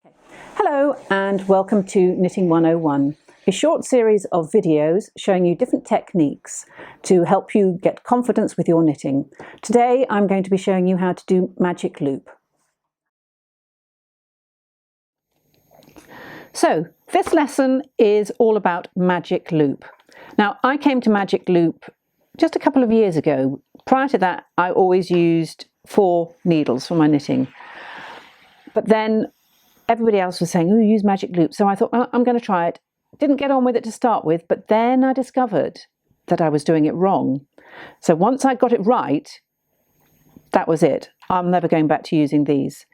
Hello and welcome to Knitting 101, a short series of videos showing you different techniques to help you get confidence with your knitting. Today I'm going to be showing you how to do magic loop. So this lesson is all about magic loop. Now I came to magic loop just a couple of years ago. Prior to that I always used 4 needles for my knitting, but then everybody else was saying, oh, use magic loop. So I thought, well, I'm going to try it. Didn't get on with it to start with, but then I discovered that I was doing it wrong. So once I got it right, that was it. I'm never going back to using these.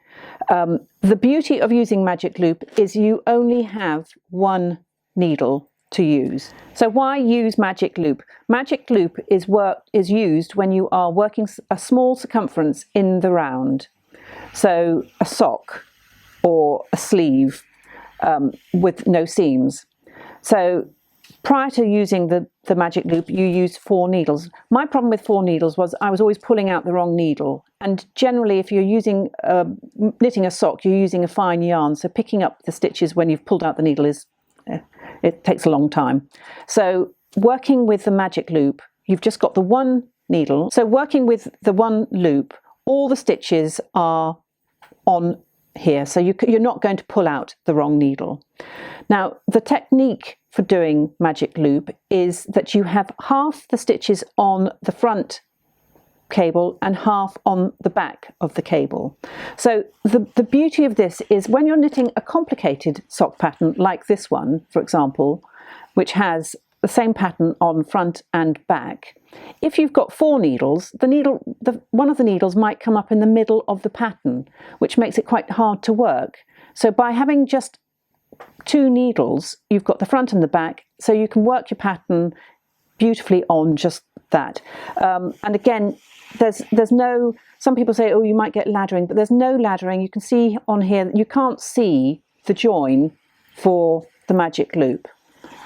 The beauty of using magic loop is you only have 1 needle to use. So why use magic loop? Magic loop is used when you are working a small circumference in the round. So a sock or a sleeve with no seams. So prior to using the magic loop, you use 4 needles. My problem with 4 needles was I was always pulling out the wrong needle. And generally, if you're using knitting a sock, you're using a fine yarn. So picking up the stitches when you've pulled out the needle it takes a long time. So working with the magic loop, you've just got the 1 needle. So working with the 1 loop, all the stitches are on here, so you're not going to pull out the wrong needle. Now the technique for doing magic loop is that you have half the stitches on the front cable and half on the back of the cable. So the beauty of this is when you're knitting a complicated sock pattern like this one, for example, which has the same pattern on front and back, if you've got 4 needles, one of the needles might come up in the middle of the pattern, which makes it quite hard to work. So by having just 2 needles, you've got the front and the back, so you can work your pattern beautifully on just that. And again, there's no, some people say, oh, you might get laddering, but there's no laddering. You can see on here, you can't see the join for the magic loop.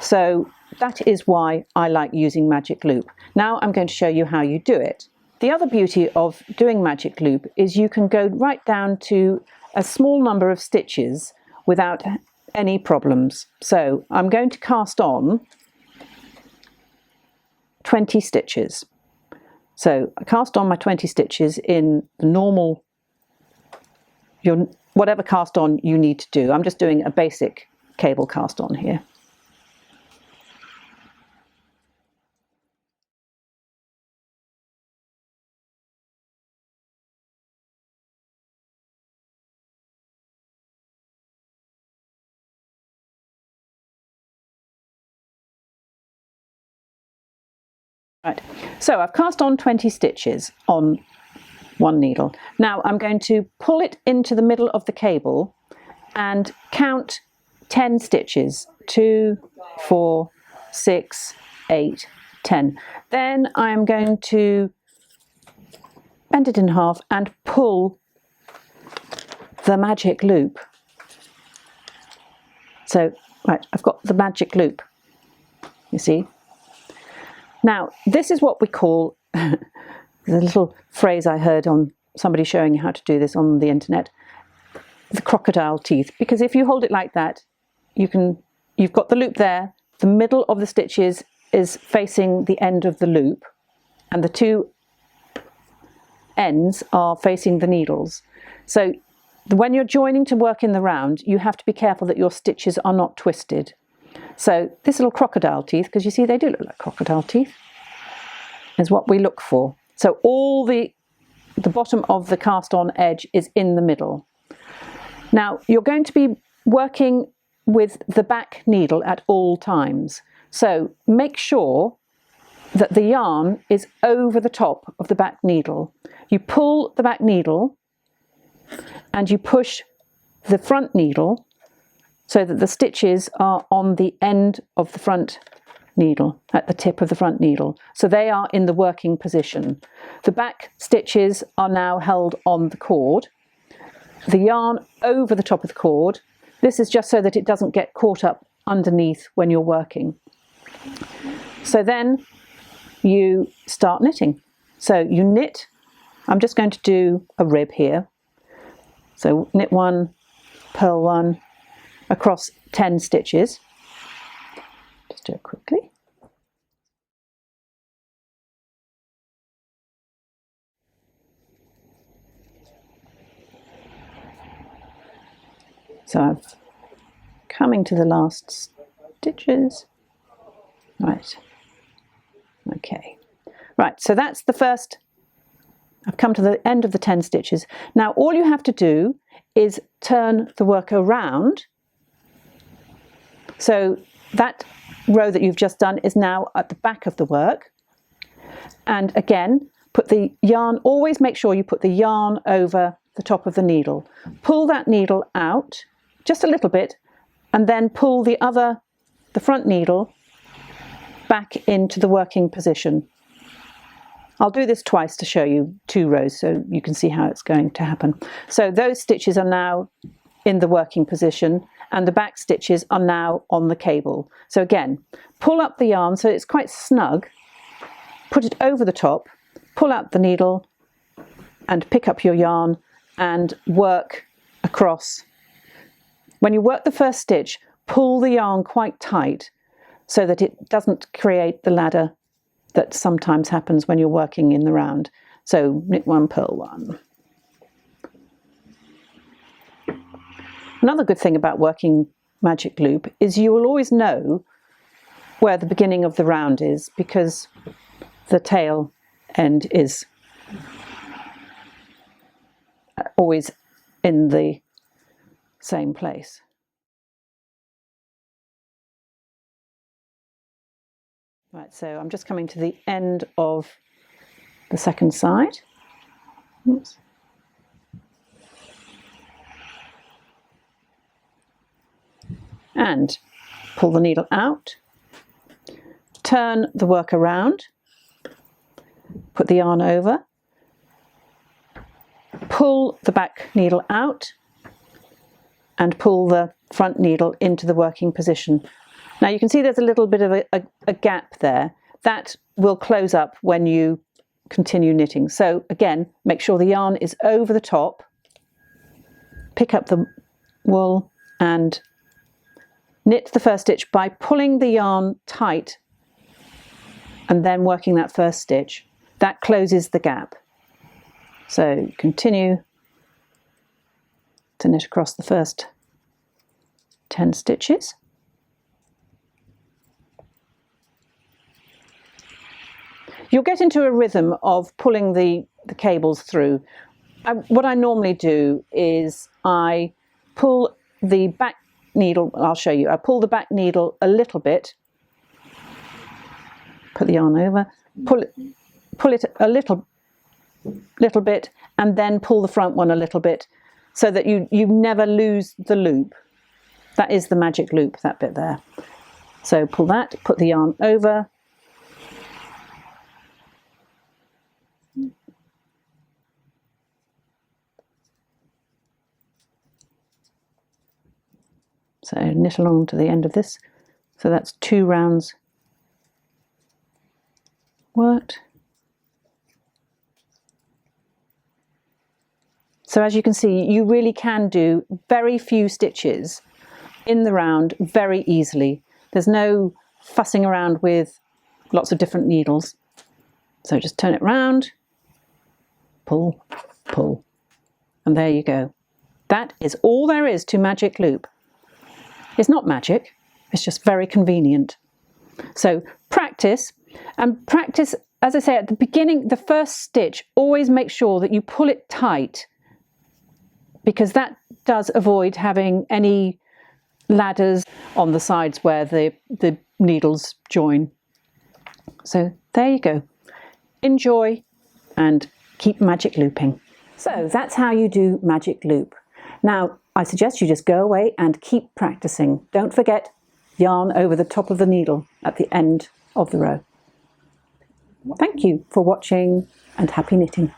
So that is why I like using magic loop. Now I'm going to show you how you do it. The other beauty of doing magic loop is you can go right down to a small number of stitches without any problems. So I'm going to cast on 20 stitches. So I cast on my 20 stitches in the normal, whatever cast on you need to do. I'm just doing a basic cable cast on here. Right, so I've cast on 20 stitches on 1 needle. Now I'm going to pull it into the middle of the cable and count 10 stitches. 2, 4, 6, 8, 10. Then I'm going to bend it in half and pull the magic loop. So, right, I've got the magic loop, you see. Now, this is what we call, the little phrase I heard on somebody showing how to do this on the internet, the crocodile teeth. Because if you hold it like that, you've got the loop there, the middle of the stitches is facing the end of the loop, and the 2 ends are facing the needles. So when you're joining to work in the round, you have to be careful that your stitches are not twisted. So this little crocodile teeth, because you see they do look like crocodile teeth, is what we look for. So all the bottom of the cast on edge is in the middle. Now you're going to be working with the back needle at all times. So make sure that the yarn is over the top of the back needle. You pull the back needle and you push the front needle so that the stitches are on the end of the front needle, at the tip of the front needle. So they are in the working position. The back stitches are now held on the cord. The yarn over the top of the cord. This is just so that it doesn't get caught up underneath when you're working. So then you start knitting. So you knit, I'm just going to do a rib here. So knit 1, purl 1 across 10 stitches. Just do it quickly. So I'm coming to the last stitches. Right. Okay. Right, so that's the first. I've come to the end of the 10 stitches. Now all you have to do is turn the work around. So that row that you've just done is now at the back of the work. And again, put the yarn, always make sure you put the yarn over the top of the needle. Pull that needle out just a little bit and then pull the front needle back into the working position. I'll do this twice to show you 2 rows so you can see how it's going to happen. So those stitches are now in the working position and the back stitches are now on the cable. So again, pull up the yarn so it's quite snug, put it over the top, pull out the needle and pick up your yarn and work across. When you work the first stitch, pull the yarn quite tight so that it doesn't create the ladder that sometimes happens when you're working in the round. So knit 1, purl 1. Another good thing about working magic loop is you will always know where the beginning of the round is because the tail end is always in the same place. Right, so I'm just coming to the end of the second side. Oops. And pull the needle out, turn the work around, put the yarn over, pull the back needle out and pull the front needle into the working position. Now you can see there's a little bit of a gap there. That will close up when you continue knitting. So again, make sure the yarn is over the top, pick up the wool and knit the first stitch by pulling the yarn tight and then working that first stitch. That closes the gap. So continue to knit across the first 10 stitches. You'll get into a rhythm of pulling the cables through. What I normally do is I pull the back needle, I'll show you, I pull the back needle a little bit, put the yarn over, pull it a little bit and then pull the front one a little bit so that you never lose the loop. That is the magic loop, that bit there. So pull that, put the yarn over, so knit along to the end of this. So that's 2 rounds worked. So as you can see, you really can do very few stitches in the round very easily. There's no fussing around with lots of different needles. So just turn it round, pull, pull, and there you go. That is all there is to magic loop. It's not magic, it's just very convenient. So practice, and practice, as I say at the beginning, the first stitch, always make sure that you pull it tight because that does avoid having any ladders on the sides where the needles join. So there you go. Enjoy and keep magic looping. So that's how you do magic loop. Now, I suggest you just go away and keep practicing. Don't forget, yarn over the top of the needle at the end of the row. Thank you for watching and happy knitting.